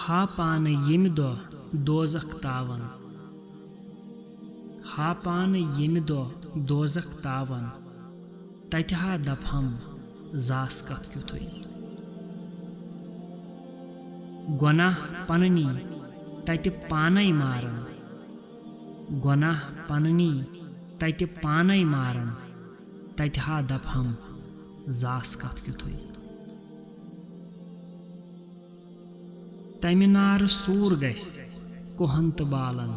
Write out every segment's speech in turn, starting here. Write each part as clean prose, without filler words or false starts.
ہا پان یم دۄہ دوزخ تاون، ہا پان یم دۄہ دوزخ تاون، تتہِ ہا دپہم زاس کتھ کیُتھُے۔ گۄناہ پننی تتہِ پانے مارن، گۄناہ پننی تتہِ پانے مارن، تتہِ ہا دپہم زاس کتھ کیُتھُے۔ تمہِ نارٕ سوٗر گژھِ کُہن تہٕ بالن،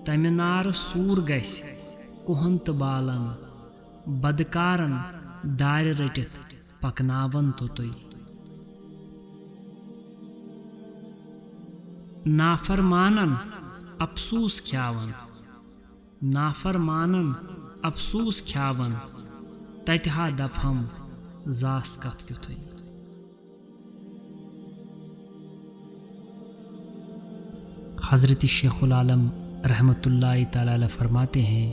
تمہِ نارٕ سوٗر گژھِ کُہن تہٕ بالن، بدکارن دارِ رٔٹِتھ پکناون توٚتُے۔ نافرمانن افسوٗس کھیاون، نافرمانن افسوٗس کھیاون، تتہِ ہا دپہم زاس کتھ کیُتھُے۔ حضرت شیخ العالم رحمۃ اللہ تعالی علیہ فرماتے ہیں،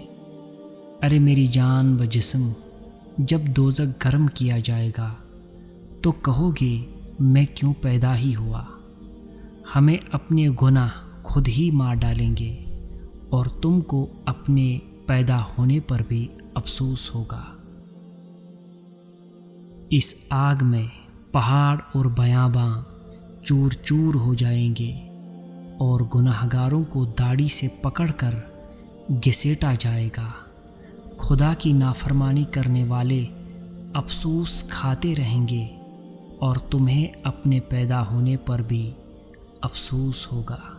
ارے میری جان و جسم، جب دوزخ گرم کیا جائے گا تو کہو گے میں کیوں پیدا ہی ہوا؟ ہمیں اپنے گناہ خود ہی مار ڈالیں گے اور تم کو اپنے پیدا ہونے پر بھی افسوس ہوگا۔ اس آگ میں پہاڑ اور بیاباں چور چور ہو جائیں گے اور گناہ گاروں کو داڑھی سے پکڑ کر گھسیٹا جائے گا۔ خدا کی نافرمانی کرنے والے افسوس کھاتے رہیں گے اور تمہیں اپنے پیدا ہونے پر بھی افسوس ہوگا۔